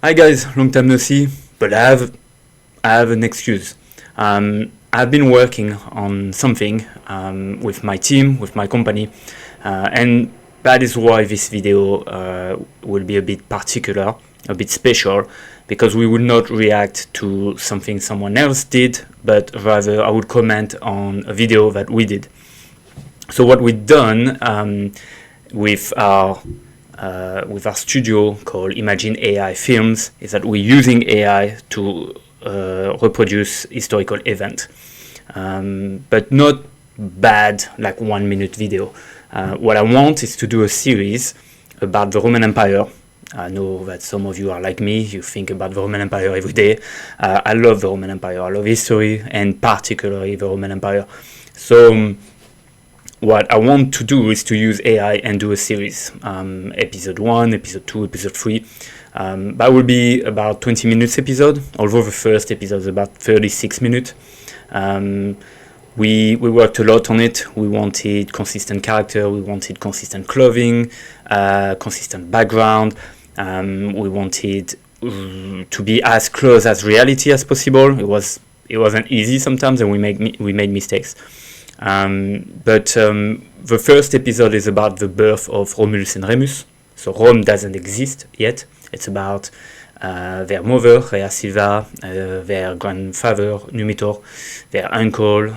Hi guys, long time no see, but I have an excuse. I've been working on something with my team, with my company, and that is why this video will be a bit particular, a bit special, because we will not react to something someone else did, but rather I would comment on a video that we did. So what we've done with our studio called Imagine AI Films is that we're using AI to reproduce historical event, but not bad like 1 minute video. What I want is to do a series about the Roman Empire. I know that some of you are like me, you think about the Roman Empire every day. I love the Roman Empire, I love history, and particularly the Roman Empire. So what I want to do is to use AI and do a series, episode 1, episode 2, episode 3. That will be about 20 minutes episode, although the first episode is about 36 minutes. We worked a lot on it. We wanted consistent character, we wanted consistent clothing, consistent background. We wanted to be as close as reality as possible. It wasn't easy sometimes, and we made mistakes. But the first episode is about the birth of Romulus and Remus. So Rome doesn't exist yet. It's about their mother, Rhea Silva, their grandfather, Numitor, their uncle,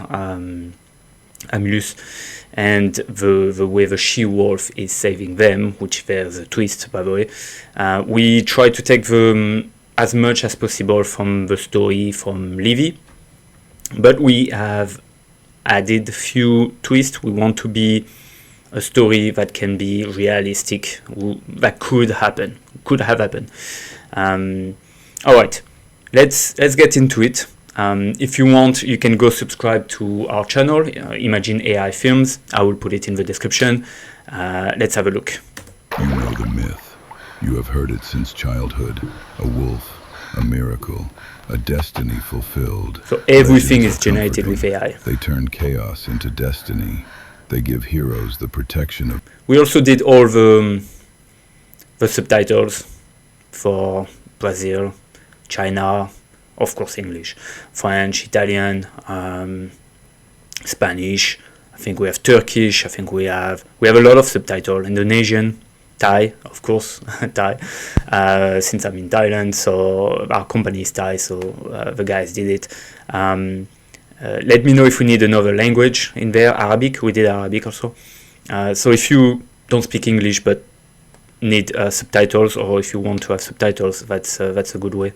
Amulus, and the way the she-wolf is saving them, which there's a twist, by the way. We try to take as much as possible from the story from Livy, but we have added a few twists. We want to be a story that can be realistic, that could have happened. All right, let's get into it. If you want, you can go subscribe to our channel, Imagine AI Films. I will put it in the description. Let's have a look. You know the myth. You have heard it since childhood. A wolf, a miracle, a destiny fulfilled. So everything is generated with AI. They turn chaos into destiny. They give heroes the protection of... We also did all the subtitles for Brazil, China, of course English, French, Italian, Spanish. I think we have Turkish. I think we have a lot of subtitles. Indonesian, Thai, of course, Thai. Since I'm in Thailand, so our company is Thai, so the guys did it. Let me know if we need another language in there. Arabic, we did Arabic also. So if you don't speak English but need subtitles, or if you want to have subtitles, that's a good way.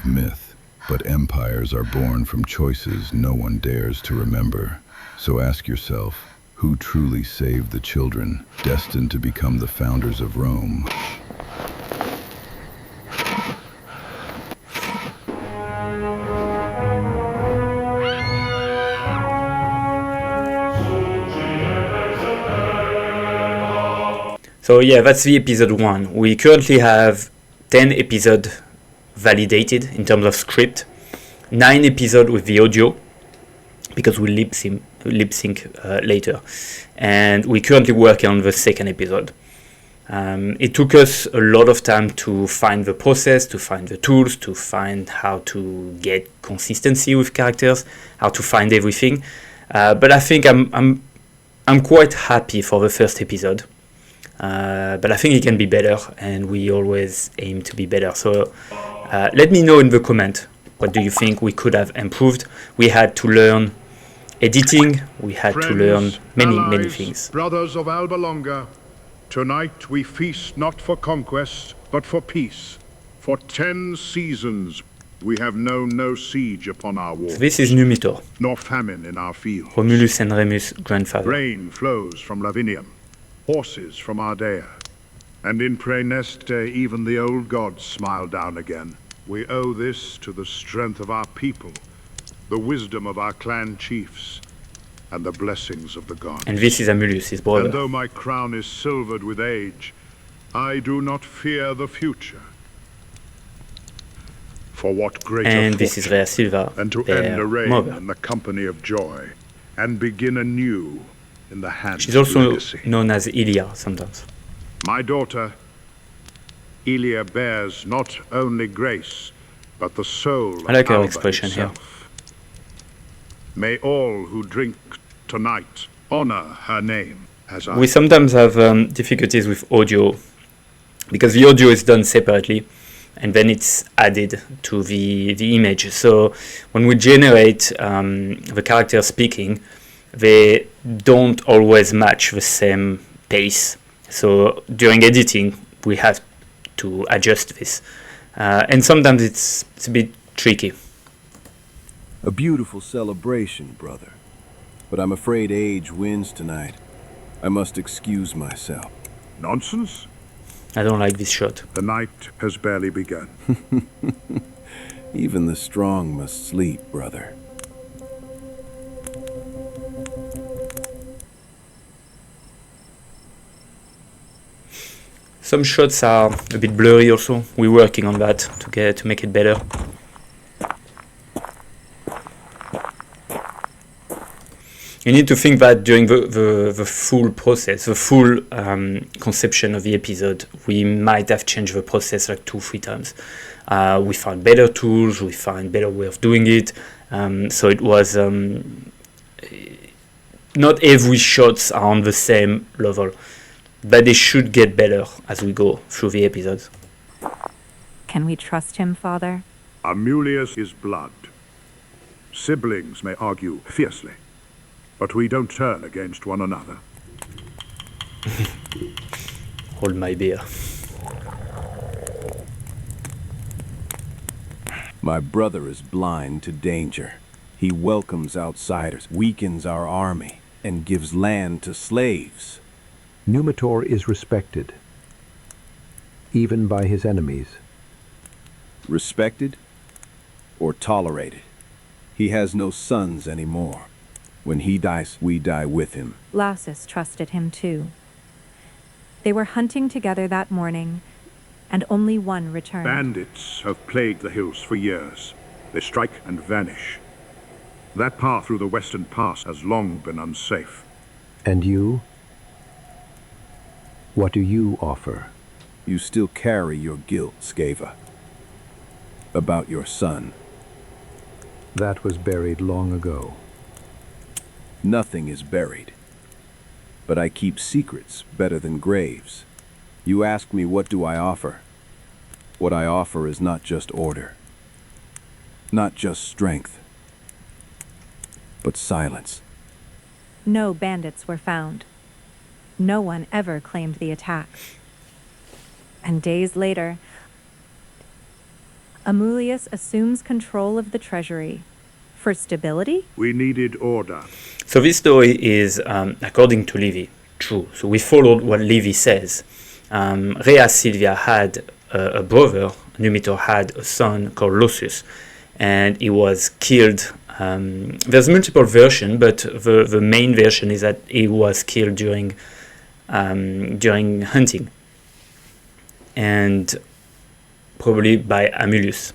Myth, but empires are born from choices no one dares to remember. So ask yourself, who truly saved the children, destined to become the founders of Rome? So yeah, that's the episode 1. We currently have 10 episodes validated in terms of script, 9 episodes with the audio, because we lip sync later, and we're currently working on the second episode. It took us a lot of time to find the process, to find the tools, to find how to get consistency with characters, how to find everything. But I think I'm quite happy for the first episode. But I think it can be better, and we always aim to be better. So let me know in the comment, what do you think we could have improved? We had to learn editing, we had to learn many things. Brothers of Alba Longa, tonight we feast not for conquest, but for peace. For 10 seasons we have known no siege upon our walls. So this is Numitor, nor famine in our fields. Romulus and Remus' grandfather. Rain flows from Lavinium, horses from Ardea, and in Praeneste even the old gods smile down again. We owe this to the strength of our people, the wisdom of our clan chiefs, and the blessings of the gods. And this is Amulus, his brother. And though my crown is silvered with age, I do not fear the future. For what greater and this is Rhea Silva, than to end a reign mother. in the company of joy, and begin anew in the hands She's also of legacy. known as Ilia sometimes. My daughter, Ilia bears not only grace, but the soul I like of her Alba expression here. itself. May all who drink tonight honor her name as I. We sometimes have difficulties with audio because the audio is done separately and then it's added to the image. So when we generate the character speaking, they don't always match the same pace. So during editing, we have to adjust this. And sometimes it's a bit tricky. A beautiful celebration, brother. But I'm afraid age wins tonight. I must excuse myself. Nonsense? I don't like this shot. The night has barely begun. Even the strong must sleep, brother. Some shots are a bit blurry also. We're working on that to make it better. You need to think that during the full process, the full conception of the episode, we might have changed the process like 2-3 times. We found better tools, we found better way of doing it. So it was not every shots are on the same level, but they should get better as we go through the episodes. Can we trust him, Father? Amulius is blood. Siblings may argue fiercely, but we don't turn against one another. Hold my beer. My brother is blind to danger. He welcomes outsiders, weakens our army, and gives land to slaves. Numitor is respected, even by his enemies. Respected or tolerated? He has no sons anymore. When he dies, we die with him. Lausus trusted him too. They were hunting together that morning, and only one returned. Bandits have plagued the hills for years. They strike and vanish. That path through the western pass has long been unsafe. And you? What do you offer? You still carry your guilt, Sceva. About your son. That was buried long ago. Nothing is buried. But I keep secrets better than graves. You ask me, what do I offer? What I offer is not just order. Not just strength. But silence. No bandits were found. No one ever claimed the attack. And days later, Amulius assumes control of the treasury. For stability? We needed order. So this story is, according to Livy, true. So we followed what Livy says. Rhea Silvia had a brother, Numitor had a son called Lausus, and he was killed. There's multiple versions, but the main version is that he was killed during hunting, and probably by Amulius,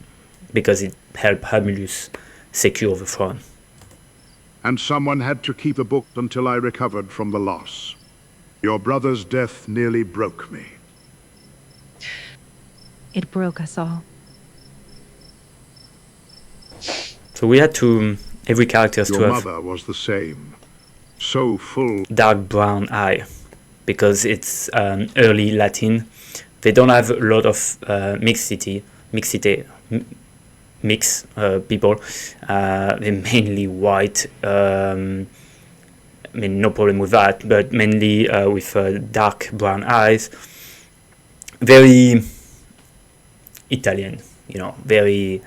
because it helped Amulius secure the throne. And someone had to keep a book until I recovered from the loss. Your brother's death nearly broke me. It broke us all. So we had to, every character has to Your have mother was the same. So full. dark brown eye, because it's early Latin. They don't have a lot of mix people. They're mainly white. I mean, no problem with that, but mainly with dark brown eyes. Very Italian, very,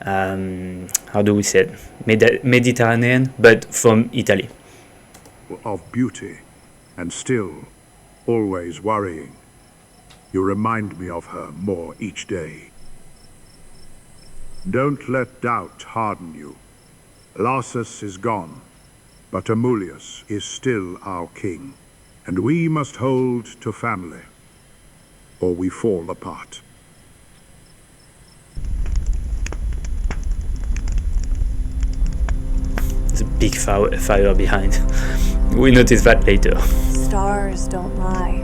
how do we say it? Mediterranean, but from Italy. Of beauty, and still, always worrying. You remind me of her more each day. Don't let doubt harden you. Lausus is gone, but Amulius is still our king, and we must hold to family, or we fall apart. There's a big fire behind. We notice that later. Stars don't lie.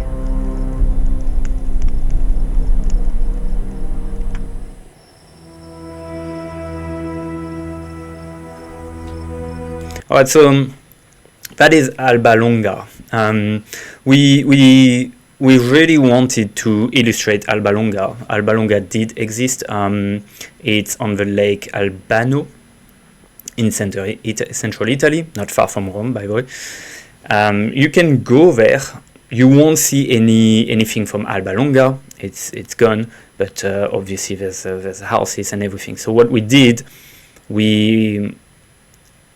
Alright, so that is Alba Longa. We really wanted to illustrate Alba Longa. Alba Longa did exist. It's on the lake Albano in central Italy, not far from Rome, by the way. You can go there. You won't see anything from Alba Longa. It's gone, but obviously there's houses and everything. So what we did, we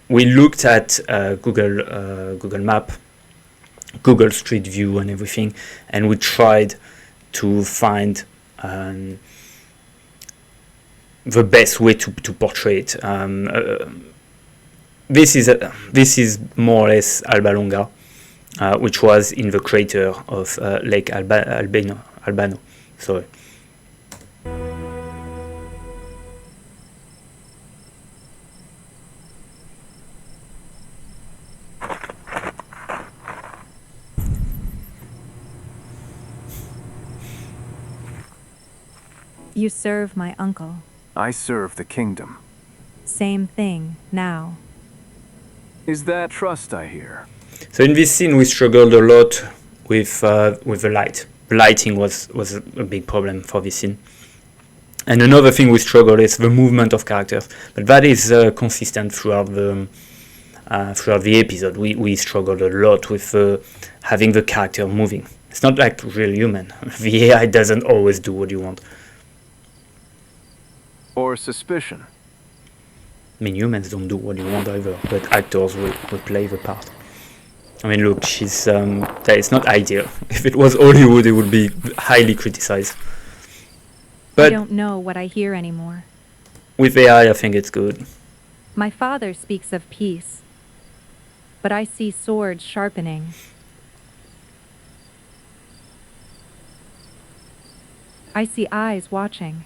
looked at Google Map, Google Street View and everything, and we tried to find the best way to portray it. This is more or less Alba Longa, which was in the crater of Lake Albano. Sorry. You serve my uncle. I serve the kingdom. Same thing now. Is that trust I hear? So in this scene, we struggled a lot with the light. The lighting was a big problem for this scene. And another thing we struggled is the movement of characters, but that is consistent throughout the episode. We struggled a lot with having the character moving. It's not like real human. The AI doesn't always do what you want. Or suspicion? I mean, humans don't do what you want either, but actors will play the part. I mean, look, it's not ideal. If it was Hollywood, it would be highly criticized. I But don't know what I hear anymore. with AI, I think it's good. My father speaks of peace, but I see swords sharpening. I see eyes watching.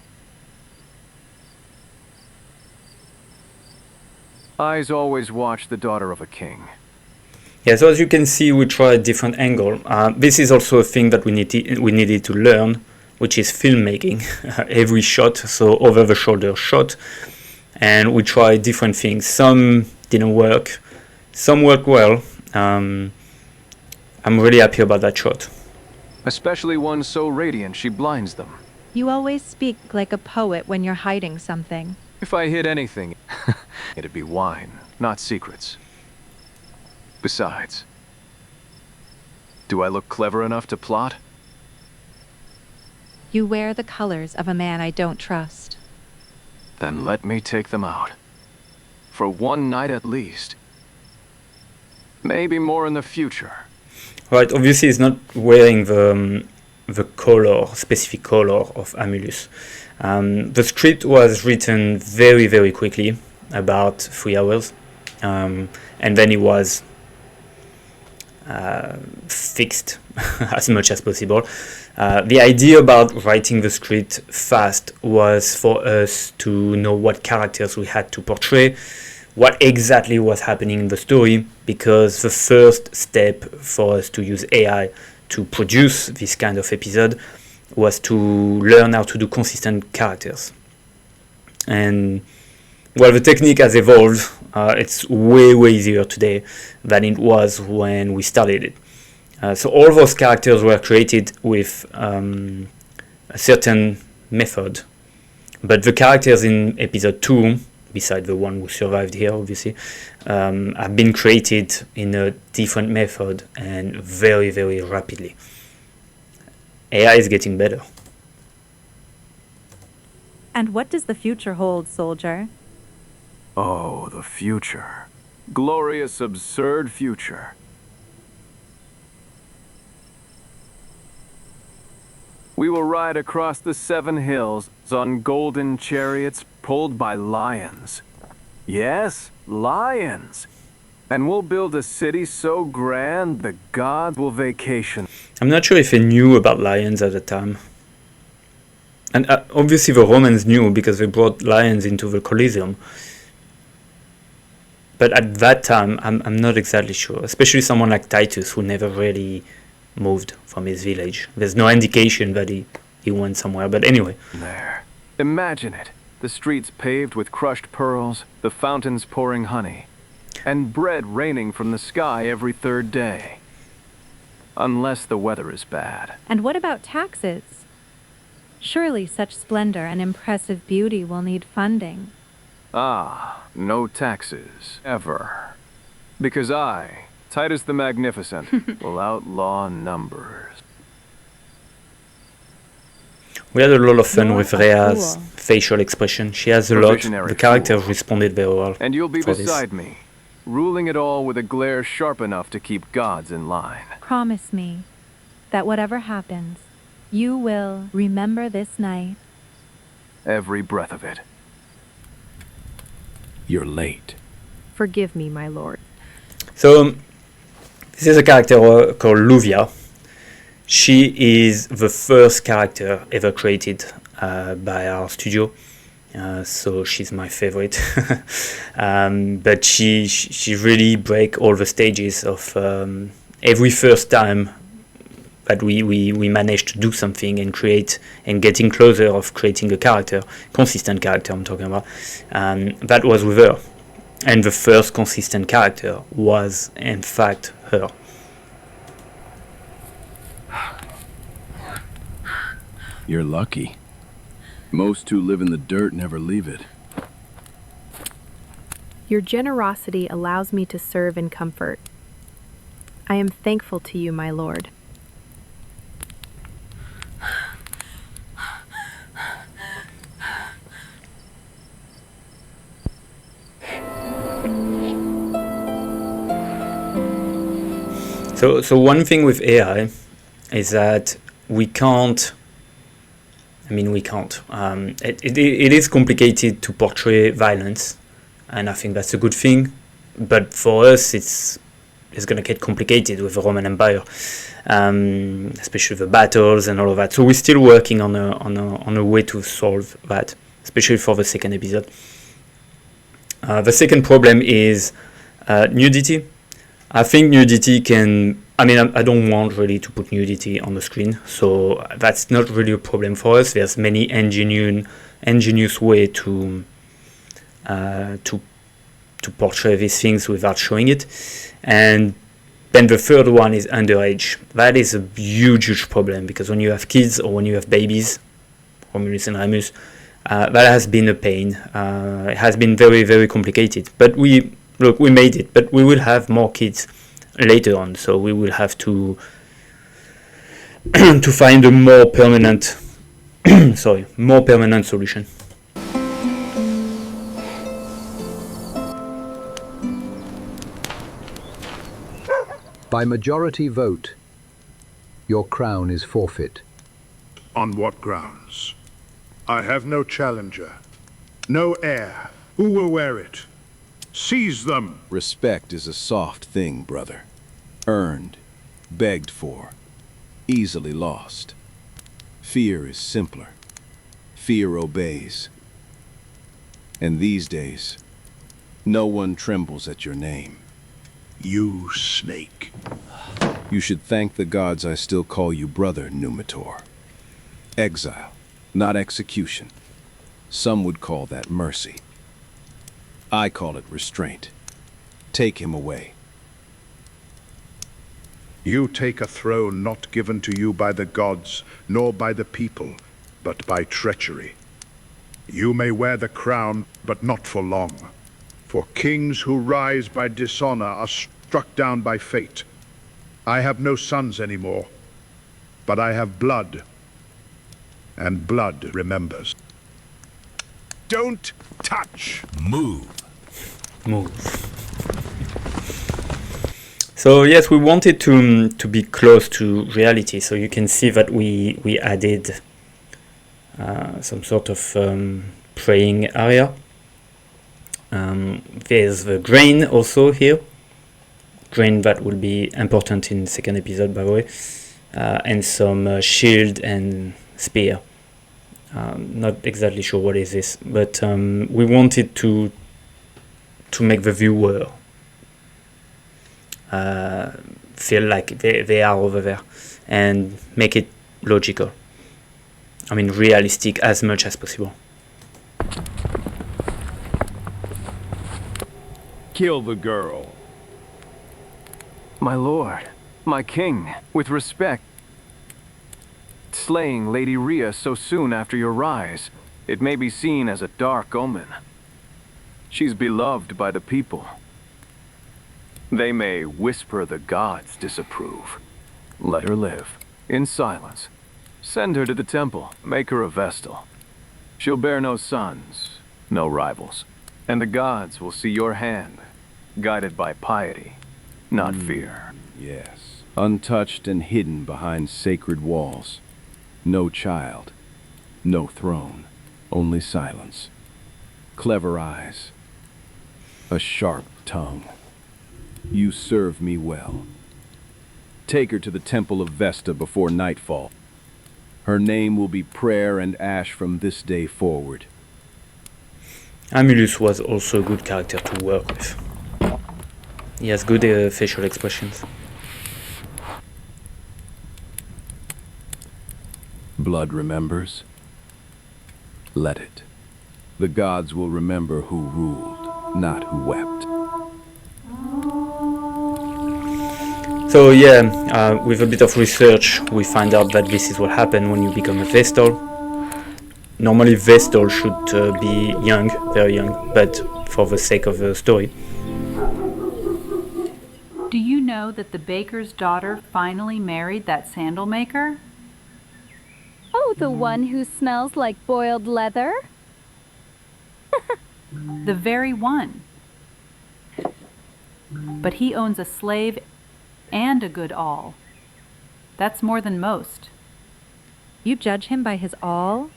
Eyes always watch the daughter of a king. Yeah, so as you can see, we tried a different angle. This is also a thing that we needed to learn, which is filmmaking. Every shot, so over the shoulder shot, and we tried different things. Some didn't work, some worked well. I'm really happy about that shot. Especially one so radiant she blinds them. You always speak like a poet when you're hiding something. If I hid anything, it'd be wine, not secrets. Besides, do I look clever enough to plot? You wear the colors of a man I don't trust. Then let me take them out. For one night at least. Maybe more in the future. Right, obviously it's not wearing the color, specific color of Amulus. The script was written very, very quickly, about 3 hours, and then it was fixed as much as possible. The idea about writing the script fast was for us to know what characters we had to portray, what exactly was happening in the story, because the first step for us to use AI to produce this kind of episode was to learn how to do consistent characters. And well, the technique has evolved. It's way easier today than it was when we started it. So all those characters were created with a certain method, but the characters in episode 2, beside the one who survived here obviously, have been created in a different method and very rapidly. AI is getting better. And what does the future hold, soldier? Oh, the future. Glorious, absurd future. We will ride across the 7 hills on golden chariots pulled by lions. Yes, lions. And we'll build a city so grand the gods will vacation. I'm not sure if they knew about lions at the time. And obviously the Romans knew because they brought lions into the Colosseum. But at that time, I'm not exactly sure. Especially someone like Titus, who never really moved from his village. There's no indication that he went somewhere. But anyway. There. Imagine it. The streets paved with crushed pearls, the fountains pouring honey. And bread raining from the sky every third day. Unless the weather is bad. And what about taxes? Surely such splendor and impressive beauty will need funding. Ah, no taxes, ever. Because I, Titus the Magnificent, will outlaw numbers. We had a lot of fun You're with a Rhea's fool. facial expression. She has a lot. Visionary The characters fool. responded very well. And you'll be for this. beside me, ruling it all with a glare sharp enough to keep gods in line. Promise me that whatever happens, you will remember this night. Every breath of it. You're late. Forgive me, my lord. So, this is a character called Luvia. She is the first character ever created by our studio. So she's my favorite. But she really break all the stages of every first time that we managed to do something and create and getting closer of creating a character, consistent character I'm talking about. That was with her. And the first consistent character was in fact her. You're lucky. Most who live in the dirt never leave it. Your generosity allows me to serve in comfort. I am thankful to you, my lord. So one thing with AI is that we can't. It is complicated to portray violence, and I think that's a good thing. But for us, it's going to get complicated with the Roman Empire, especially the battles and all of that. So we're still working on a way to solve that, especially for the second episode. The second problem is nudity. I think nudity can. I don't want really to put nudity on the screen, so that's not really a problem for us. There's many ingenious way to portray these things without showing it. And then the third one is underage. That is a huge problem, because when you have kids or when you have babies, Romulus and Remus, that has been a pain. It has been very, very complicated. But we made it. But we will have more kids later on, so we will have to to find a more permanent solution. By majority vote, your crown is forfeit. On what grounds? I have no challenger, no heir. Who will wear it? Seize them! Respect is a soft thing, brother. Earned, begged for, easily lost. Fear is simpler. Fear obeys. And these days, no one trembles at your name. You snake. You should thank the gods I still call you brother, Numitor. Exile, not execution. Some would call that mercy. I call it restraint. Take him away. You take a throne not given to you by the gods, nor by the people, but by treachery. You may wear the crown, but not for long. For kings who rise by dishonor are struck down by fate. I have no sons anymore, but I have blood, and blood remembers. Don't touch! Move. So yes, we wanted to be close to reality. So you can see that we added some sort of praying area. There's the grain also here. Grain that will be important in the second episode, by the way. And some shield and spear. Not exactly sure what is this, but we wanted to make the viewer feel like they are over there and make it logical. Realistic as much as possible. Kill the girl. My lord, my king, with respect. Slaying Lady Rhea so soon after your rise, it may be seen as a dark omen. She's beloved by the people. They may whisper the gods disapprove. Let her live, in silence. Send her to the temple, make her a Vestal. She'll bear no sons, no rivals. And the gods will see your hand, guided by piety, not fear. Yes. Untouched and hidden behind sacred walls. No child, no throne, only silence. Clever eyes, a sharp tongue. You serve me well. Take her to the Temple of Vesta before nightfall. Her name will be prayer and ash from this day forward. Romulus was also a good character to work with. He has good facial expressions. Blood remembers. Let it. The gods will remember who ruled, not who wept. So yeah, with a bit of research, we find out that this is what happened when you become a Vestal. Normally Vestal should be young, very young, but for the sake of the story. Do you know that the baker's daughter finally married that sandal maker? Oh, the one who smells like boiled leather? The very one. But he owns a slave and a good awl. That's more than most. You judge him by his awl?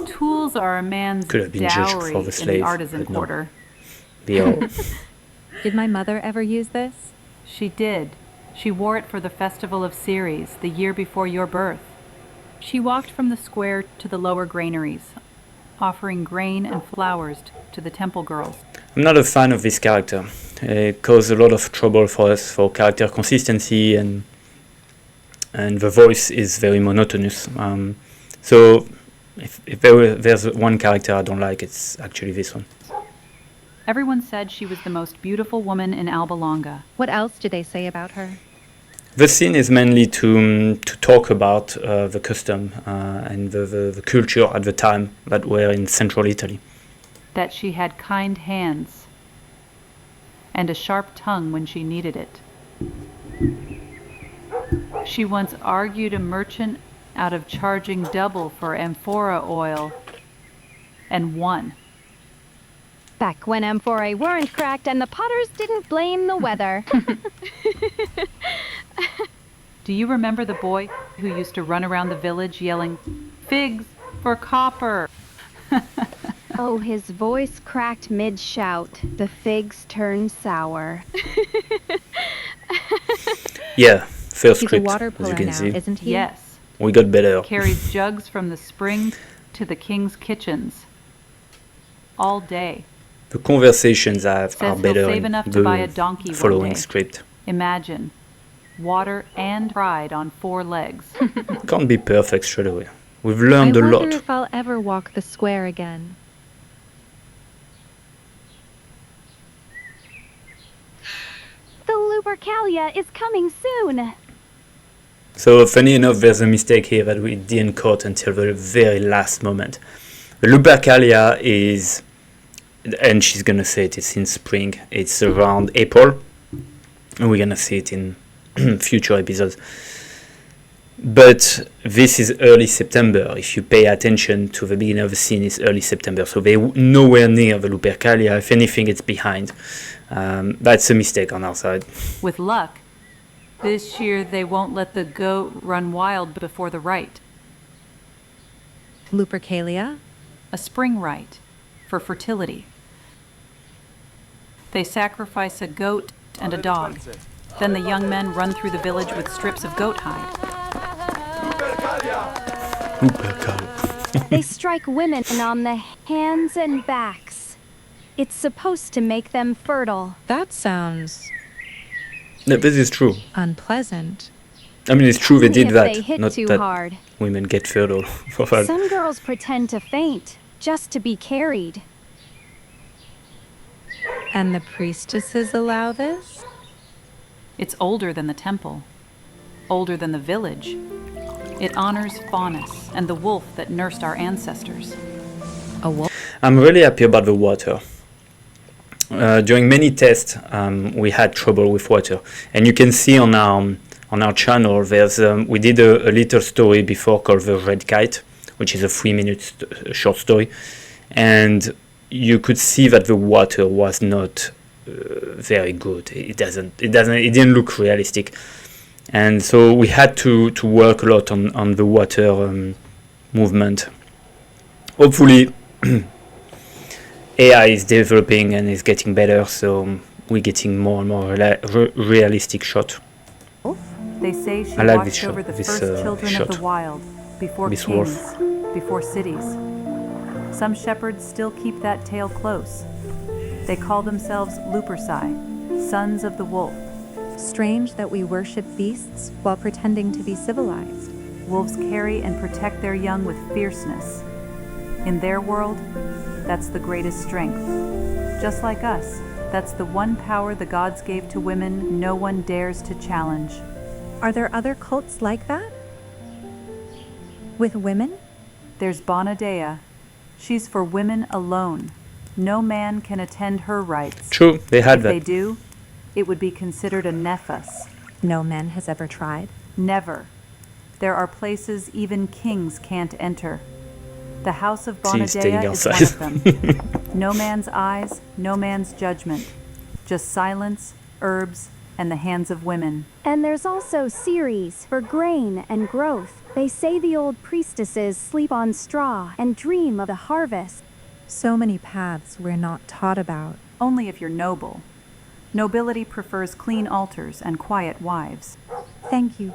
Tools are a man's Could have been judged dowry for the in slave, the artisan but no. quarter. Did my mother ever use this? She did. She wore it for the festival of Ceres, the year before your birth. She walked from the square to the lower granaries, offering grain and flowers to the temple girls. I'm not a fan of this character. It caused a lot of trouble for us for character consistency, and the voice is very monotonous. So if there's one character I don't like, it's actually this one. Everyone said she was the most beautiful woman in Alba Longa. What else do they say about her? The scene is mainly to talk about the custom and the culture at the time that were in central Italy. That she had kind hands and a sharp tongue when she needed it. She once argued a merchant out of charging double for amphora oil and won. Back when amphorae weren't cracked and the potters didn't blame the weather. Do you remember the boy who used to run around the village yelling, "Figs for copper"? Oh, his voice cracked mid-shout. The figs turned sour. Yeah, first He's a script, water as polo you can now, see. isn't he? Yes. We got better. Carries jugs from the spring to the king's kitchens. All day. The conversations are Says he'll better save in enough to buy a the donkey one following day. script. Imagine. Water and pride on 4 legs. Can't be perfect straight away. We've learned I a wonder lot. if I'll ever walk the square again. The Lupercalia is coming soon. So funny enough, there's a mistake here that we didn't caught until the very last moment. The Lupercalia is, and she's gonna say it's in spring. It's around April, and we're gonna see it in future episodes. But this is early September. If you pay attention to the beginning of the scene, it's early September. So they're nowhere near the Lupercalia. If anything, it's behind. That's a mistake on our side. With luck, this year they won't let the goat run wild before the rite. Lupercalia? A spring rite for fertility. They sacrifice a goat and a dog. Then the young men run through the village with strips of goat hide. They strike women on the hands and backs. It's supposed to make them fertile. That sounds No, this is true. unpleasant. I mean, it's true they Only did if that. they hit Not too that hard. women get fertile for that. Some girls pretend to faint just to be carried. And the priestesses allow this? It's older than the temple, older than the village. It honors Faunus and the wolf that nursed our ancestors. A wolf? I'm really happy about the water. During many tests, we had trouble with water, and you can see on our channel there's we did a little story before called The Red Kite, which is a 3-minute short story, and you could see that the water was not very good. It didn't look realistic, and so we had to work a lot on the water movement. Hopefully AI is developing and is getting better, so we're getting more and more realistic shot. They say she I like watched over the first children shot. of the wild, before This kings, wolf. before cities. Some shepherds still keep that tale close. They call themselves Luperci, sons of the wolf. Strange that we worship beasts while pretending to be civilized. Wolves carry and protect their young with fierceness. In their world, that's the greatest strength. Just like us, that's the one power the gods gave to women no one dares to challenge. Are there other cults like that? With women? There's Bonadea. She's for women alone. No man can attend her rites. True, they had If that. they do, it would be considered a nephus. No man has ever tried. Never. There are places even kings can't enter. The house of She's staying Bonadea is outside. one of them. No man's eyes, no man's judgment. Just silence, herbs, and the hands of women. And there's also Ceres for grain and growth. They say the old priestesses sleep on straw and dream of the harvest. So many paths we're not taught about. Only if you're noble. Nobility prefers clean altars and quiet wives. Thank you.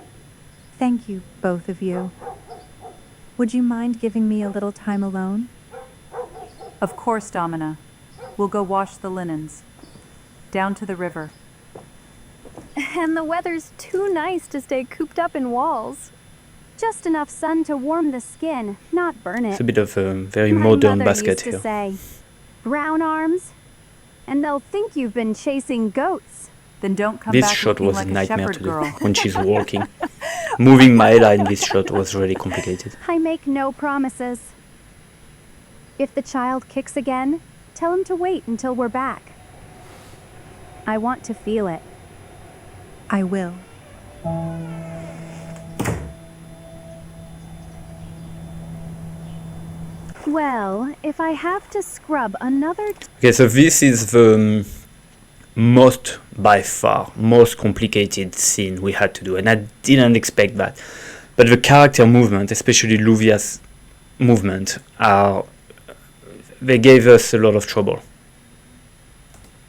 Thank you, both of you. Would you mind giving me a little time alone? Of course, Domina. We'll go wash the linens. Down to the river. And the weather's too nice to stay cooped up in walls. Just enough sun to warm the skin, not burn it. It's a bit of a very My modern mother basket used to here. say, brown arms, and they'll think you've been chasing goats. Then don't come This back shot looking was like a a nightmare shepherd to do girl. when she's walking. Moving Maela in this shot was really complicated. I make no promises. If the child kicks again, tell him to wait until we're back. I want to feel it. I will. Well, if I have to scrub another Okay, so this is the by far, most complicated scene we had to do, and I didn't expect that. But the character movement, especially Luvia's movement, they gave us a lot of trouble.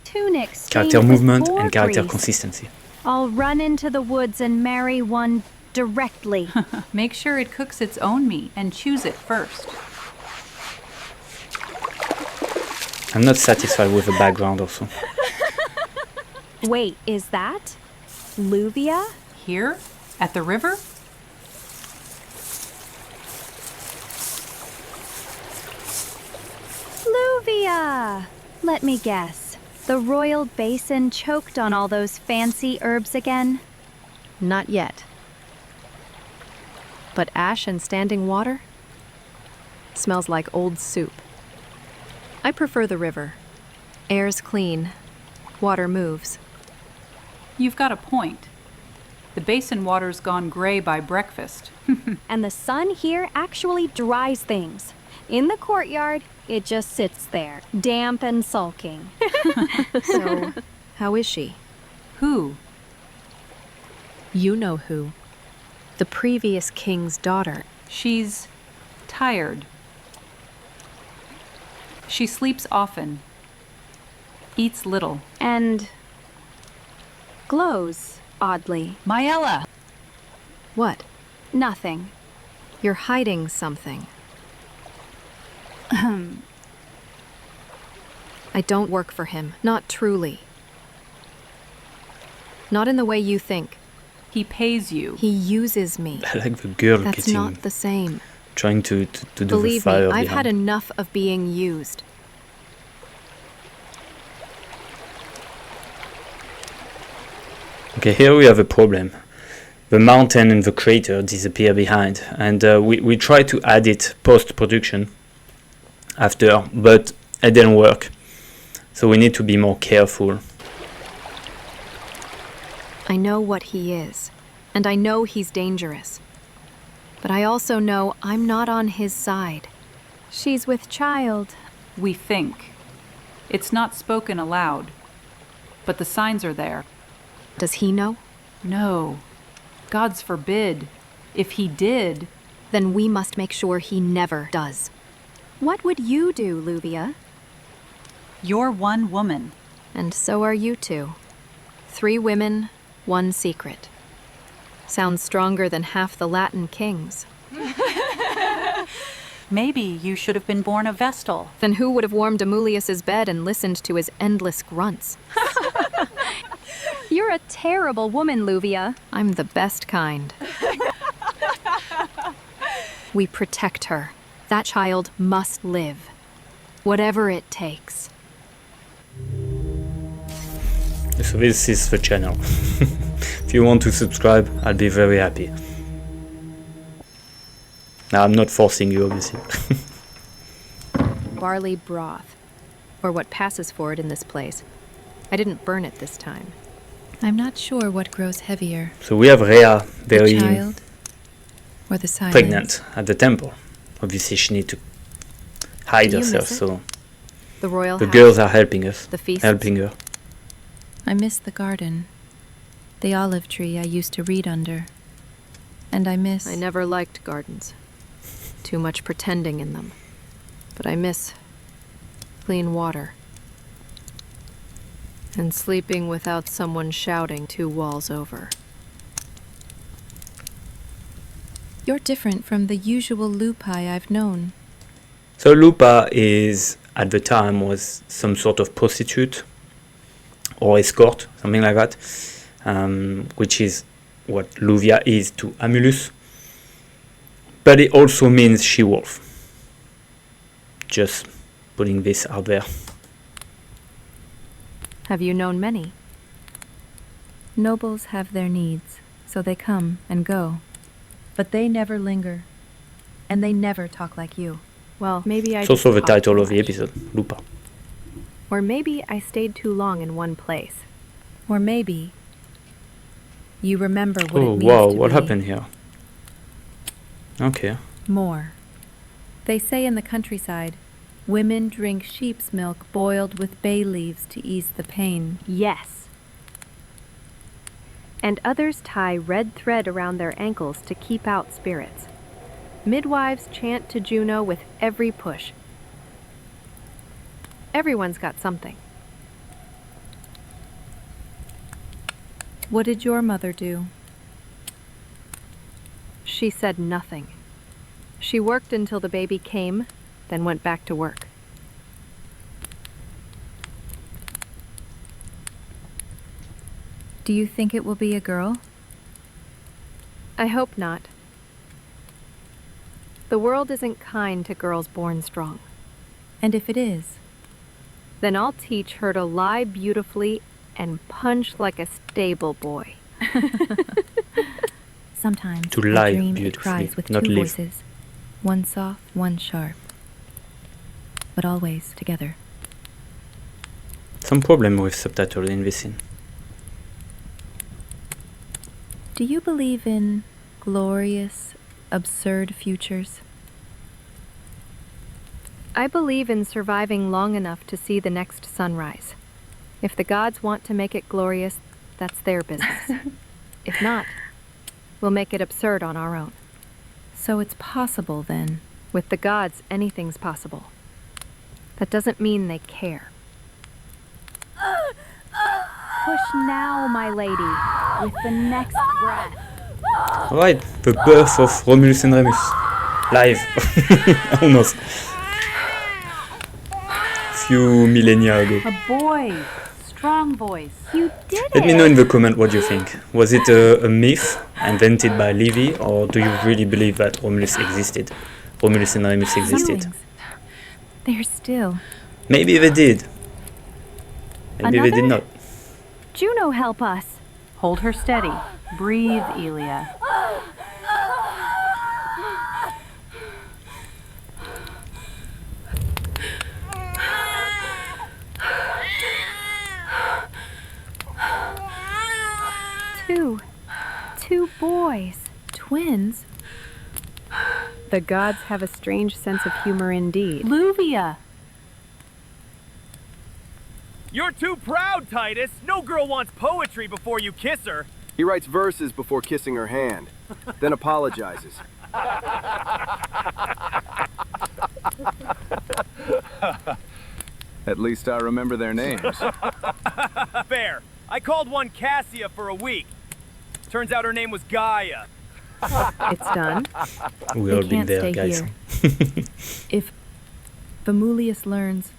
tunic Character stained with movement boar and character grease. consistency. I'll run into the woods and marry one directly. Make sure it cooks its own meat and choose it first. I'm not satisfied with the background also. Wait, is that Luvia? Here? At the river? Luvia! Let me guess. The royal basin choked on all those fancy herbs again? Not yet. But ash and standing water? Smells like old soup. I prefer the river. Air's clean. Water moves. You've got a point. The basin water's gone gray by breakfast. And the sun here actually dries things. In the courtyard, it just sits there, damp and sulking. So, how is she? Who? You know who. The previous king's daughter. She's tired. She sleeps often. Eats little. And glows, oddly. Maela! What? Nothing. You're hiding something. I don't work for him. Not truly. Not in the way you think. He pays you. He uses me. I like the girl That's getting, not the same. trying to do the Believe me, fire I've had behind. enough of being used. Okay, here we have a problem. The mountain and the crater disappear behind, and we try to add it post-production after, but it didn't work. So we need to be more careful. I know what he is, and I know he's dangerous. But I also know I'm not on his side. She's with child. We think. It's not spoken aloud, but the signs are there. Does he know? No. Gods forbid. If he did, then we must make sure he never does. What would you do, Luvia? You're one woman. And so are you two. 3 women, 1 secret. Sounds stronger than half the Latin kings. Maybe you should have been born a Vestal. Then who would have warmed Amulius's bed and listened to his endless grunts? You're a terrible woman, Luvia. I'm the best kind. We protect her. That child must live. Whatever it takes. So this is the channel. If you want to subscribe, I'll be very happy. Now, I'm not forcing you, obviously. Barley broth, or what passes for it in this place. I didn't burn it this time. I'm not sure what grows heavier. So we have Rhea very the child or the silence. pregnant at the temple. Obviously, she needs to hide Do you herself, miss it? so The royal the house, girls are helping us, the feasts. helping her. I miss the garden, the olive tree I used to read under. And I miss... I never liked gardens. Too much pretending in them. But I miss clean water. And sleeping without someone shouting 2 walls over. You're different from the usual Lupai I've known. So Lupa is, at the time, was some sort of prostitute or escort, something like that, which is what Luvia is to Amulus. But it also means she-wolf. Just putting this out there. Have you known many? Nobles have their needs, so they come and go. But they never linger. And they never talk like you. Well, maybe I It's just also the talked title too of the much. episode, Lupa. Or maybe I stayed too long in one place. Or maybe you remember what it Oh, means wow, to what be happened here? Okay. more. They say in the countryside, women drink sheep's milk boiled with bay leaves to ease the pain. Yes. And others tie red thread around their ankles to keep out spirits. Midwives chant to Juno with every push. Everyone's got something. What did your mother do? She said nothing. She worked until the baby came, then went back to work. Do you think it will be a girl? I hope not. The world isn't kind to girls born strong. And if it is? Then I'll teach her to lie beautifully and punch like a stable boy. Sometimes To I lie dream it beautifully, cries with not 2 live. voices. One soft, one sharp. But always together. Some problem with subtitle in this scene. Do you believe in glorious, absurd futures? I believe in surviving long enough to see the next sunrise. If the gods want to make it glorious, that's their business. If not, we'll make it absurd on our own. So it's possible then. With the gods, anything's possible. That doesn't mean they care. Push now, my lady, with the next breath. Alright, the birth of Romulus and Remus. Live. Almost. Few millennia ago. A boy. Strong voice. You did Let me it! know in the comment what you think. Was it a myth invented by Livy, or do you really believe that Romulus existed? Romulus and Remus existed? Feelings. They're still. Maybe they did. Maybe they did Another? not. Juno, help us. Hold her steady. Breathe, Elia. Two boys. Twins? The gods have a strange sense of humor indeed. Luvia! You're too proud, Titus! No girl wants poetry before you kiss her! He writes verses before kissing her hand, then apologizes. At least I remember their names. Fair. I called one Cassia for a week. Turns out her name was Gaia. It's done. We They all been can't there, stay guys. here. If Romulus learns,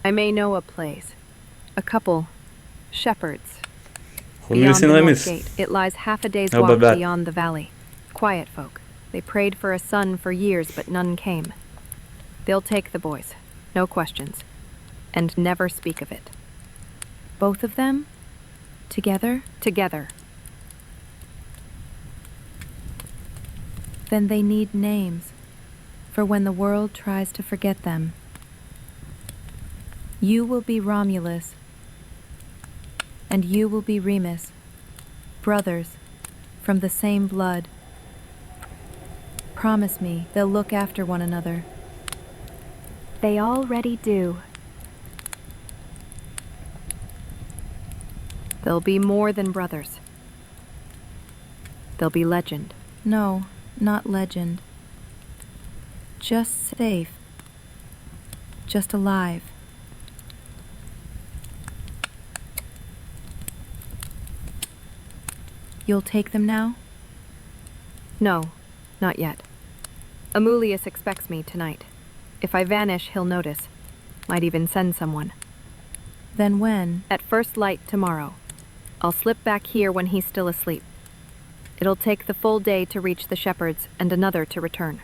I may know a place. A couple. Shepherds. Romulus Beyond and the Remus. North Gate. It lies half a day's How walk about that? beyond the valley. Quiet folk. They prayed for a son for years, but none came. They'll take the boys. No questions. And never speak of it. both of them? Together? Together. Then they need names, for when the world tries to forget them. You will be Romulus, and you will be Remus, brothers from the same blood. Promise me they'll look after one another. They already do. They'll be more than brothers. They'll be legend. No, not legend. Just safe. Just alive. You'll take them now? No, not yet. Amulius expects me tonight. If I vanish, he'll notice. Might even send someone. Then when? At first light tomorrow. I'll slip back here when he's still asleep. It'll take the full day to reach the shepherds and another to return.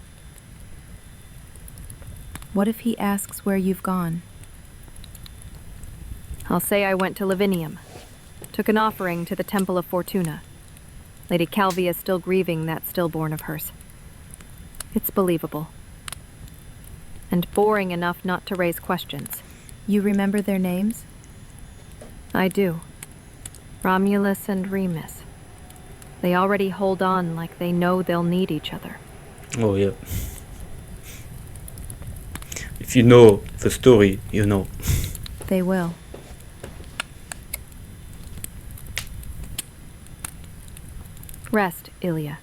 What if he asks where you've gone? I'll say I went to Lavinium. Took an offering to the Temple of Fortuna. Lady Calvia's still grieving that stillborn of hers. It's believable. And boring enough not to raise questions. You remember their names? I do. Romulus and Remus. They already hold on like they know they'll need each other. Oh yeah. If you know the story, you know. They will. Rest, Ilya.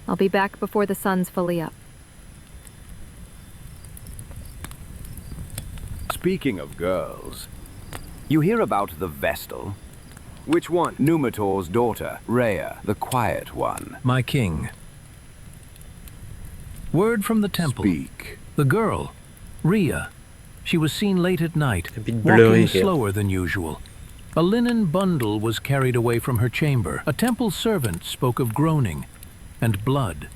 I'll be back before the sun's fully up. Speaking of girls, you hear about the Vestal? Which one? Numitor's daughter, Rhea, the quiet one. My king. Word from the temple. Speak. The girl, Rhea. She was seen late at night, A bit blurry walking here. slower than usual. A linen bundle was carried away from her chamber. A temple servant spoke of groaning and blood.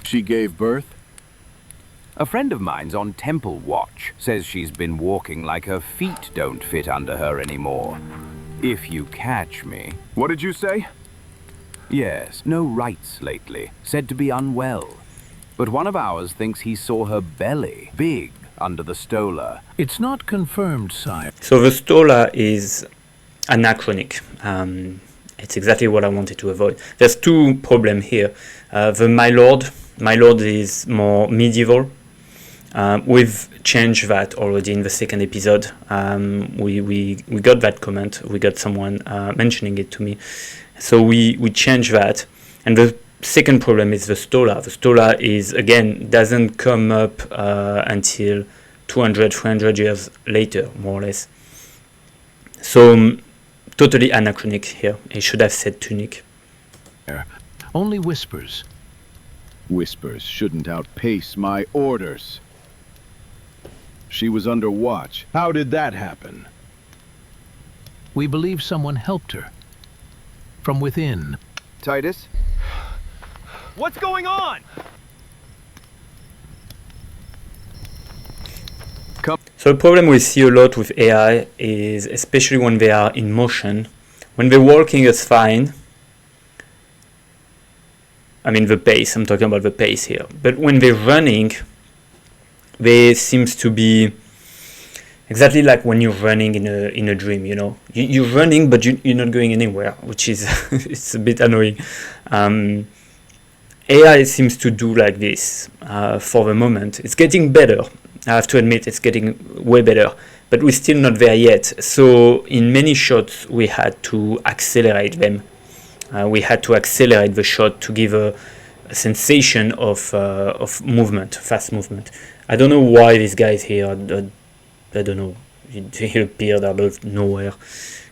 She gave birth? A friend of mine's on temple watch. Says she's been walking like her feet don't fit under her anymore. If you catch me. What did you say? Yes, no rights lately. Said to be unwell. But one of ours thinks he saw her belly, big, under the stola. It's not confirmed, sire. So the stola is anachronic. It's exactly what I wanted to avoid. There's two problems here. The My Lord is more medieval. We've changed that already in the second episode. We got that comment. We got someone mentioning it to me. So we changed that. And the second problem is the stola. The stola is, again, doesn't come up until 200, 300 years later, more or less. So totally anachronic here. It should have said tunic. Only whispers. Whispers shouldn't outpace my orders. She was under watch. How did that happen? We believe someone helped her. From within. Titus? What's going on? So the problem we see a lot with AI is, especially when they are in motion, when they're walking, it's fine. I mean the pace, I'm talking about the pace here. But when they're running, they seems to be exactly like when you're running in a dream, you know. You're running, but you're not going anywhere, which is it's a bit annoying. AI seems to do like this for the moment. It's getting better. I have to admit, it's getting way better, but we're still not there yet. So in many shots, we had to accelerate them. We had to accelerate the shot to give a sensation of movement, fast movement. I don't know why this guy's here. I don't know. He appeared out of nowhere.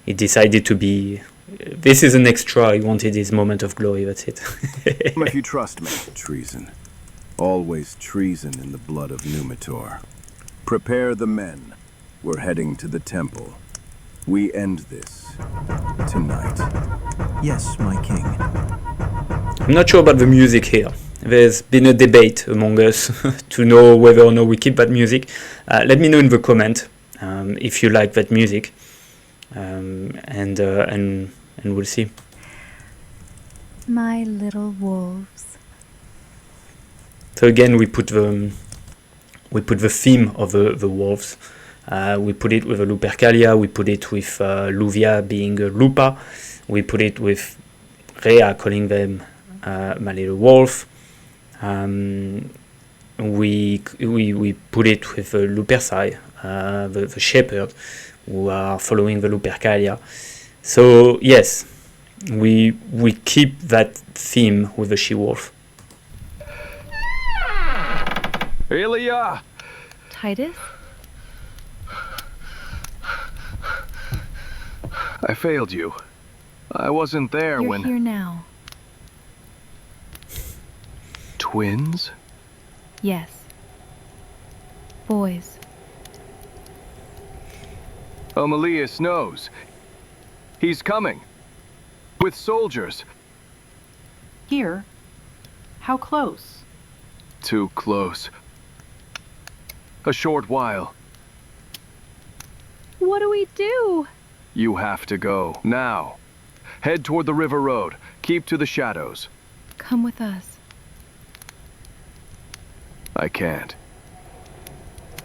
He decided to be. This is an extra. He wanted his moment of glory. That's it. If you trust me. Treason. Always treason in the blood of Numitor. Prepare the men. We're heading to the temple. We end this tonight. Yes, my king. I'm not sure about the music here. There's been a debate among us to know whether or not we keep that music. Let me know in the comment if you like that music, and we'll see. My little wolves. So again, we put the theme of the wolves. We put it with a Lupercalia. We put it with Luvia being a Lupa. We put it with Rhea calling them my little wolf. We put it with Luperci, the shepherd, who are following the Lupercalia. So yes, we keep that theme with the she-wolf. Ilya! Titus? I failed you. I wasn't there You're when... here now. Twins? Yes. Boys. Amelius knows. He's coming. With soldiers. Here? How close? Too close. A short while. What do we do? You have to go. Now. Head toward the river road. Keep to the shadows. Come with us. I can't.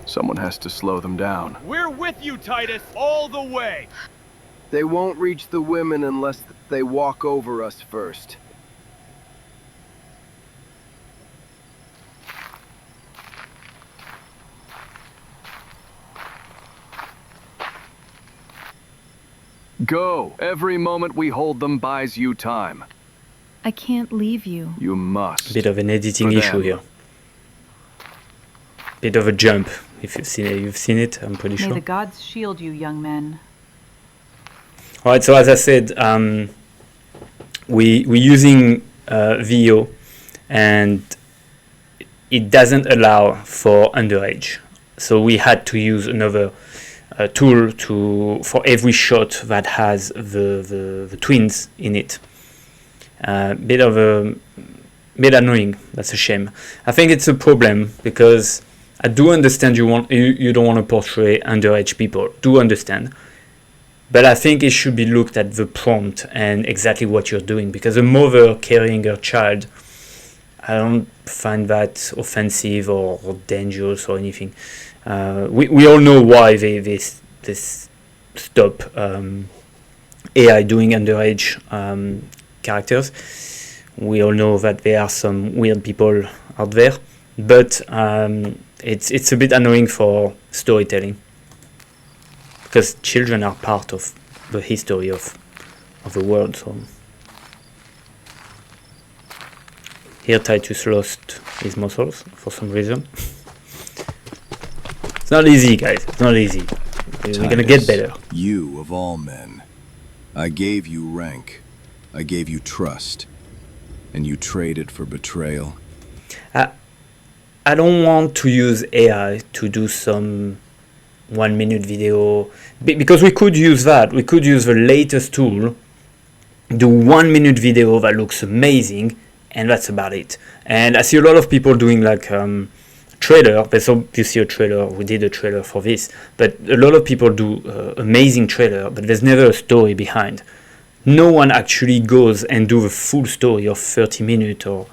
Someone has to slow them down. We're with you, Titus, all the way. They won't reach the women unless they walk over us first. Go! Every moment we hold them buys you time. I can't leave you. You must. Bit of an editing issue here. Bit of a jump. If you've seen it, I'm pretty sure. May the gods shield you, young men. Alright, so as I said, we're using VO, and it doesn't allow for underage. So we had to use another tool for every shot that has the twins in it. Bit annoying. That's a shame. I think it's a problem because I do understand you don't want to portray underage people. Do understand. But I think it should be looked at the prompt and exactly what you're doing, because a mother carrying her child, I don't find that offensive or dangerous or anything. We all know why they stop AI doing underage characters. We all know that there are some weird people out there, but it's a bit annoying for storytelling, because children are part of the history of the world. So here Titus lost his muscles for some reason. It's not easy, guys. It's not easy. We're gonna get better. You of all men, I gave you rank, I gave you trust, and you traded for betrayal. I don't want to use AI to do some 1 minute video, because we could use that. We could use the latest tool, do 1 minute video that looks amazing, and that's about it. And I see a lot of people doing like trailer. There's obviously a trailer. We did a trailer for this, but a lot of people do amazing trailer, but there's never a story behind. No one actually goes and do the full story of 30 minutes, or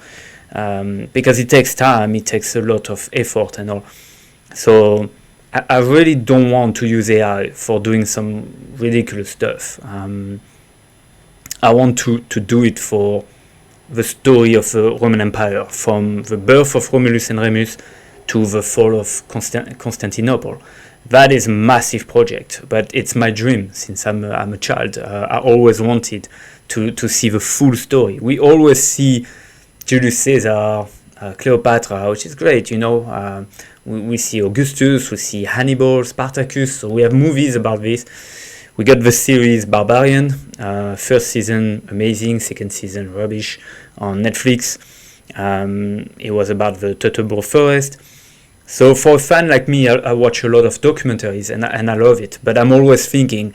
because it takes time, it takes a lot of effort and all. So I really don't want to use AI for doing some ridiculous stuff. I want to do it for the story of the Roman Empire, from the birth of Romulus and Remus to the fall of Constantinople. That is a massive project, but it's my dream since I'm a child. I always wanted to see the full story. We always see Julius Caesar, Cleopatra, which is great, you know. We see Augustus, we see Hannibal, Spartacus, so we have movies about this. We got the series Barbarian, first season amazing, second season rubbish on Netflix. It was about the Teutoburg forest. So for a fan like me, I watch a lot of documentaries and I love it. But I'm always thinking,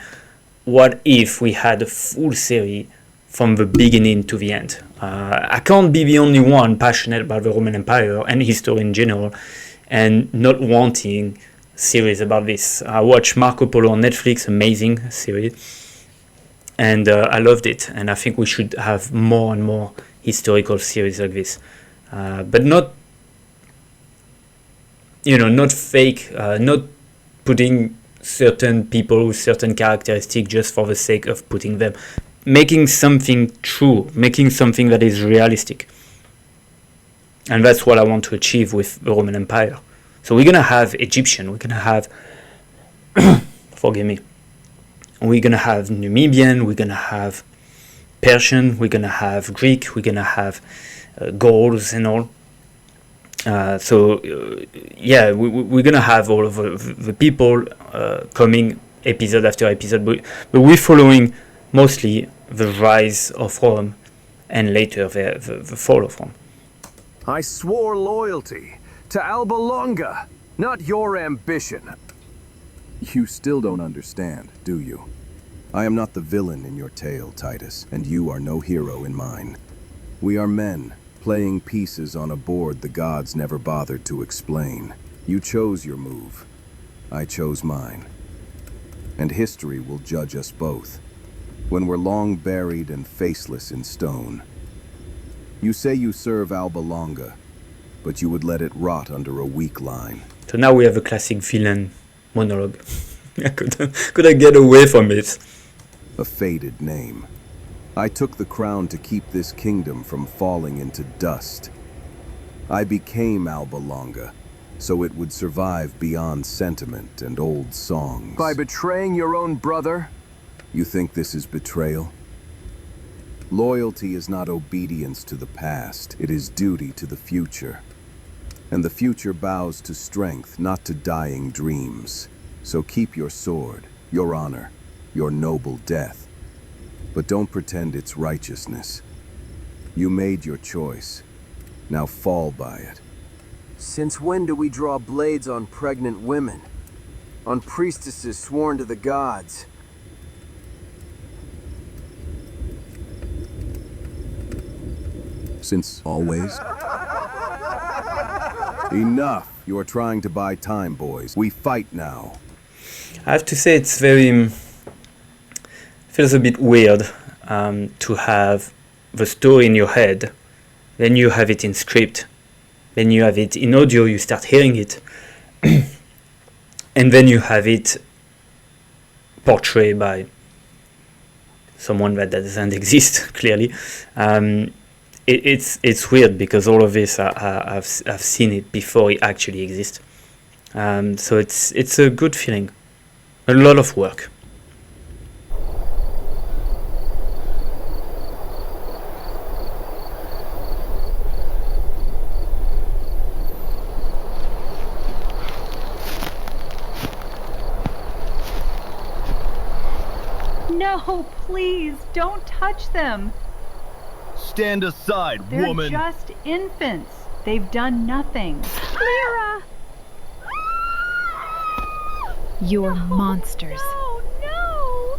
what if we had a full series from the beginning to the end? I can't be the only one passionate about the Roman Empire and history in general and not wanting series about this. I watched Marco Polo on Netflix, amazing series, and I loved it. And I think we should have more and more historical series like this, but not, not fake, not putting certain people with certain characteristics just for the sake of putting them. Making something true, making something that is realistic. And that's what I want to achieve with the Roman Empire. So we're going to have Egyptian, we're going to have, forgive me, we're going to have Numidian, we're going to have Persian, we're going to have Greek, we're going to have Gauls and all. We're going to have all of the people coming episode after episode, but we're following mostly the rise of Rome and later the fall of Rome. I swore loyalty to Alba Longa, not your ambition. You still don't understand, do you? I am not the villain in your tale, Titus, and you are no hero in mine. We are men, playing pieces on a board the gods never bothered to explain. You chose your move. I chose mine. And history will judge us both, when we're long buried and faceless in stone. You say you serve Alba Longa, but you would let it rot under a weak line. So now we have a classic villain monologue. I couldn't get away from it. A faded name. I took the crown to keep this kingdom from falling into dust. I became Alba Longa, so it would survive beyond sentiment and old songs. By betraying your own brother? You think this is betrayal? Loyalty is not obedience to the past, it is duty to the future. And the future bows to strength, not to dying dreams. So keep your sword, your honor, your noble death. But don't pretend it's righteousness. You made your choice. Now fall by it. Since when do we draw blades on pregnant women? On priestesses sworn to the gods? Since always? Enough! You are trying to buy time, boys. We fight now. I have to say it's feels a bit weird to have the story in your head, then you have it in script, then you have it in audio, you start hearing it, and then you have it portrayed by someone that doesn't exist, clearly. It's weird because all of this I've seen it before it actually exists. So it's a good feeling. A lot of work. No, please, don't touch them. Stand aside, They're woman. They're just infants. They've done nothing. Lyra! You're monsters. No!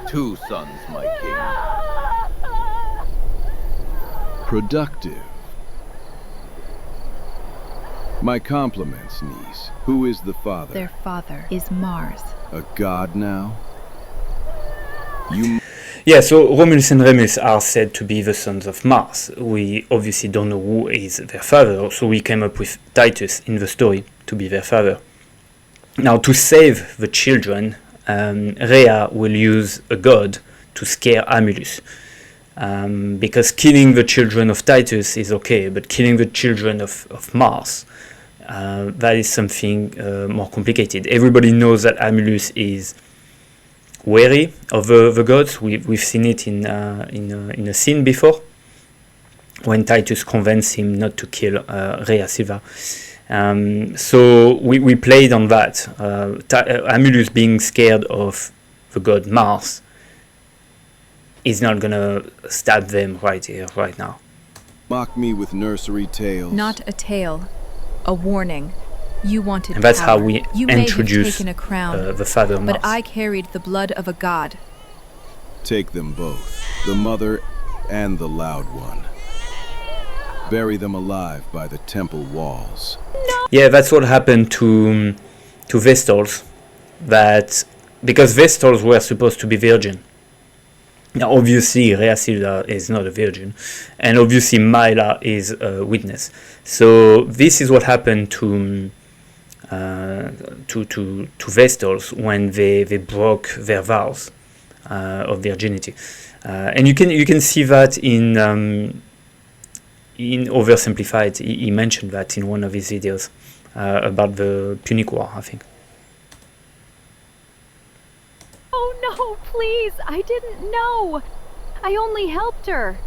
Two sons, my king. productive. My compliments, niece. Who is the father? Their father is Mars. A god now? Yeah, so Romulus and Remus are said to be the sons of Mars. We obviously don't know who is their father, so we came up with Titus in the story to be their father. Now, to save the children, Rhea will use a god to scare Romulus. Because killing the children of Titus is okay, but killing the children of Mars, that is something more complicated. Everybody knows that Romulus is wary of the gods. We've seen it in a scene before, when Titus convinced him not to kill Rhea Silva. So we played on that. Romulus being scared of the god Mars is not gonna stab them right here, right now. Mock me with nursery tales. Not a tale, a warning. You wanted And that's power. how we You may have introduce taken a crown, the father Mars. but I carried the blood of a god. Take them both, the mother and the loud one. Bury them alive by the temple walls. Yeah, that's what happened to Vestals. That because Vestals were supposed to be virgin. Now, obviously, Rhea Silva is not a virgin, and obviously Myla is a witness. So this is what happened to Vestals when they broke their vows of virginity, and you can see that in Oversimplified. He mentioned that in one of his videos about the Punic War, I think. Oh no, please! I didn't know! I only helped her!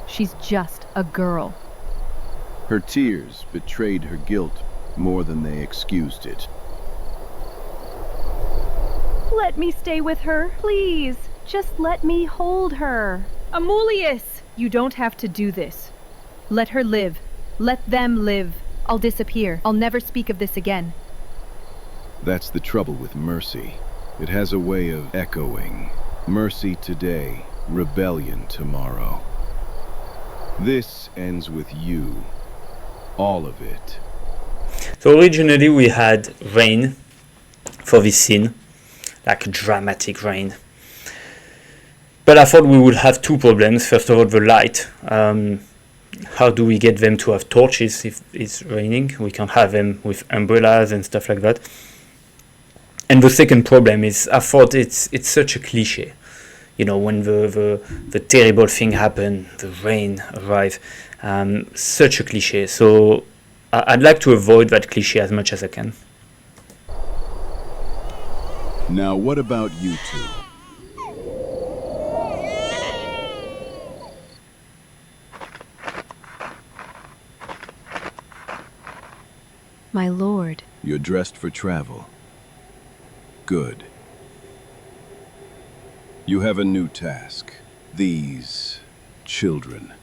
She's just a girl. Her tears betrayed her guilt more than they excused it. Let me stay with her, please. Just let me hold her. Amulius! You don't have to do this. Let her live. Let them live. I'll disappear. I'll never speak of this again. That's the trouble with mercy. It has a way of echoing. Mercy today, rebellion tomorrow. This ends with you. All of it. So originally we had rain for this scene, like dramatic rain. But I thought we would have two problems. First of all, the light. How do we get them to have torches if it's raining? We can't have them with umbrellas and stuff like that. And the second problem is, I thought it's such a cliche. You know, when the terrible thing happened, the rain arrived, such a cliche. So I'd like to avoid that cliche as much as I can. Now what about you two? My lord. You're dressed for travel. Good. You have a new task. These children.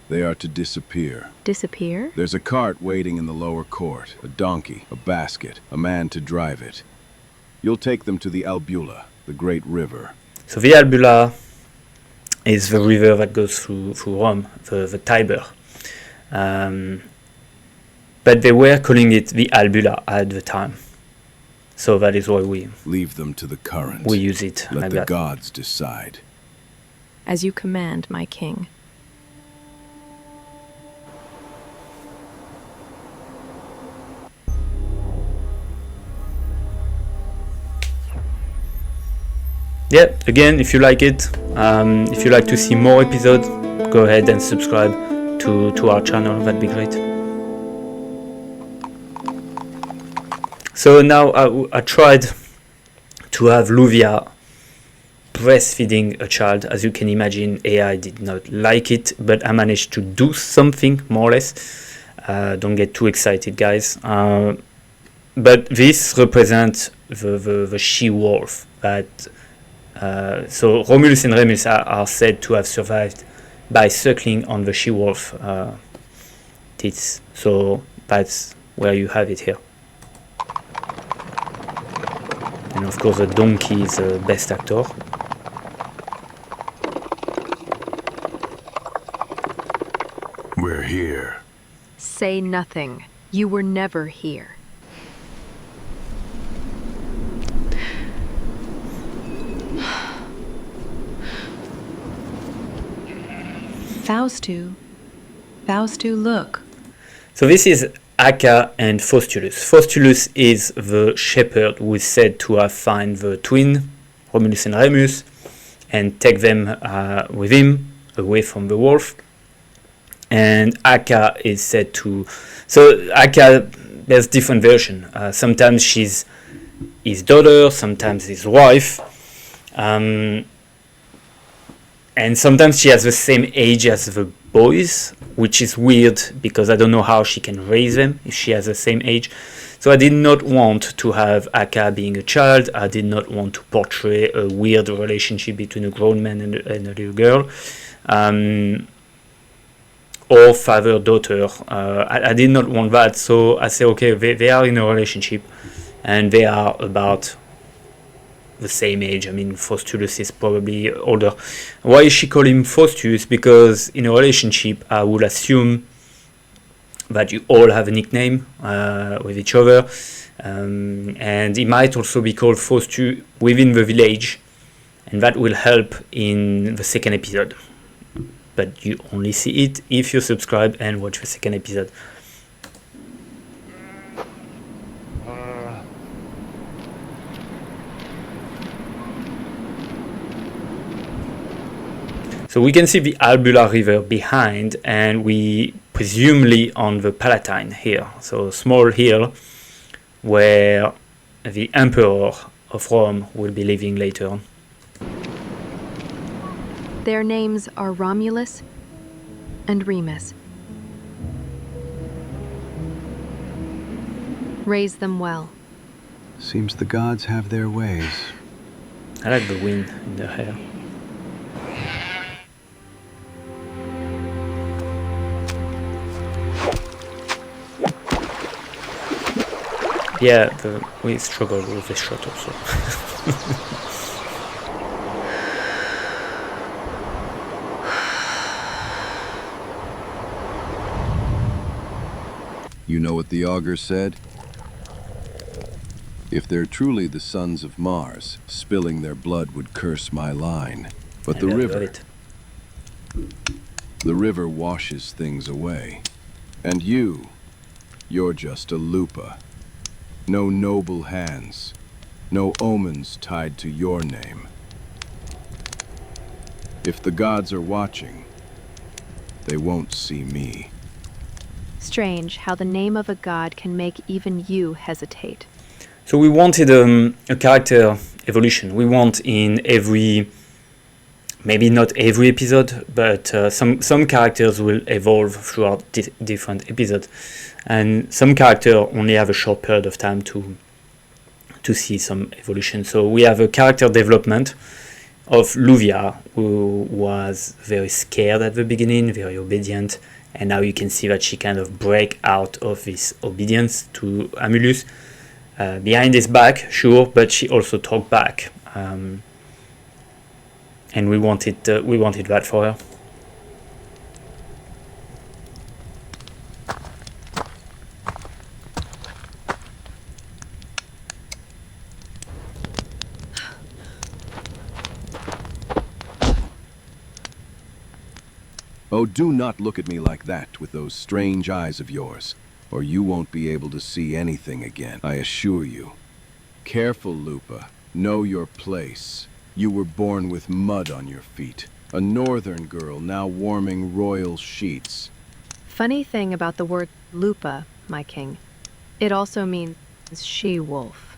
They are to disappear. Disappear? There's a cart waiting in the lower court, a donkey, a basket, a man to drive it. You'll take them to the Albula, the great river. So the Albula is the river that goes through Rome, the Tiber. But they were calling it the Albula at the time. So that is why we leave them to the current. We use it. Let like the that. gods decide. As you command, my king. Yeah, again, if you like it, if you like to see more episodes, go ahead and subscribe to our channel. That'd be great. So now I tried to have Luvia breastfeeding a child. As you can imagine, AI did not like it, but I managed to do something more or less. Don't get too excited, guys. But this represents the she-wolf that. So Romulus and Remus are said to have survived by suckling on the she-wolf teats. So that's where you have it here. And of course the donkey is the best actor. We're here. Say nothing. You were never here. Faustu, look. So this is Akka and Faustulus. Faustulus is the shepherd who is said to have found the twin, Romulus and Remus, and take them with him away from the wolf. And Akka is said to... So Akka, there's different versions. Sometimes she's his daughter, sometimes his wife. And sometimes she has the same age as the boys, which is weird because I don't know how she can raise them if she has the same age. So I did not want to have Akka being a child. I did not want to portray a weird relationship between a grown man and a little girl. Or father-daughter. I did not want that. So I say, okay, they are in a relationship and they are about the same age. I mean, Faustulus is probably older. Why is she call him Faustus? Because in a relationship, I would assume that you all have a nickname with each other, and he might also be called Faustus within the village, and that will help in the second episode. But you only see it if you subscribe and watch the second episode. So we can see the Albula River behind, and we presumably on the Palatine here. So a small hill where the Emperor of Rome will be living later on. Their names are Romulus and Remus. Raise them well. Seems the gods have their ways. I like the wind in the hair. Yeah, we struggled with this shot also. You know what the augur said? If they're truly the sons of Mars, spilling their blood would curse my line. But the river washes things away. And you're just a lupa. No noble hands, no omens tied to your name. If the gods are watching, they won't see me. Strange how the name of a god can make even you hesitate. So we wanted a character evolution. We want in every, maybe not every episode, but some characters will evolve throughout different episodes. And some characters only have a short period of time to see some evolution. So we have a character development of Luvia, who was very scared at the beginning, very obedient, and now you can see that she kind of break out of this obedience to Amulus. Behind his back, sure, but she also talked back, and we wanted that for her. Oh, do not look at me like that with those strange eyes of yours, or you won't be able to see anything again, I assure you. Careful, Lupa. Know your place. You were born with mud on your feet. A northern girl now warming royal sheets. Funny thing about the word lupa, my king. It also means she-wolf.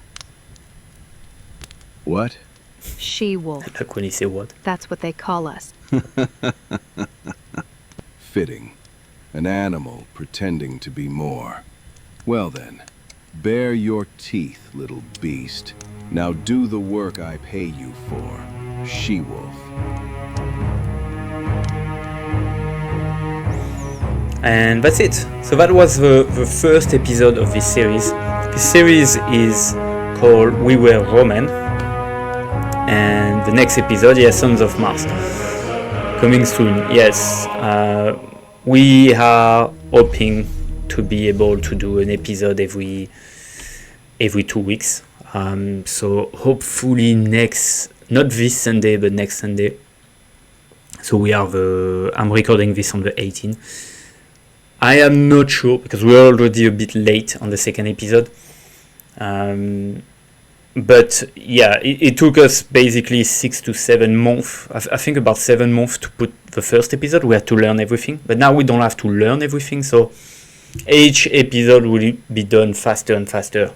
What? She-wolf. Like when you say what? That's what they call us. Fitting. An animal pretending to be more. Well then, bare your teeth, little beast. Now do the work I pay you for. She-wolf. And that's it. So that was the first episode of this series. This series is called We Were Roman. And the next episode, Sons of Mars. Coming soon, yes. we are hoping to be able to do an episode every 2 weeks. So hopefully not this Sunday, but next Sunday. So I'm recording this on the 18th. I am not sure because we're already a bit late on the second episode. But yeah, it took us basically 6 to 7 months. I think about 7 months to put the first episode. We had to learn everything, but now we don't have to learn everything. So each episode will be done faster and faster.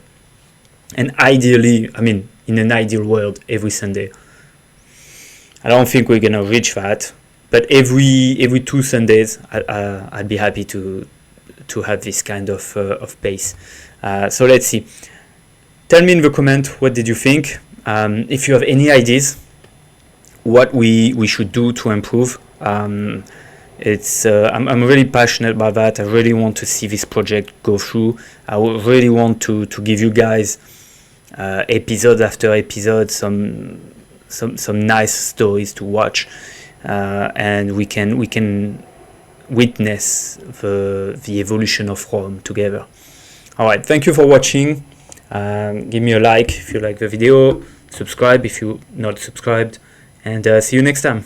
And ideally, I mean, in an ideal world, every Sunday. I don't think we're gonna reach that, but every 2 Sundays, I'd be happy to have this kind of pace. So let's see. Tell me in the comment, what did you think? If you have any ideas, what we should do to improve. I'm really passionate about that. I really want to see this project go through. I really want to give you guys episode after episode some nice stories to watch, and we can witness the evolution of Rome together. All right, thank you for watching. Give me a like if you like the video, subscribe if you're not subscribed, and see you next time.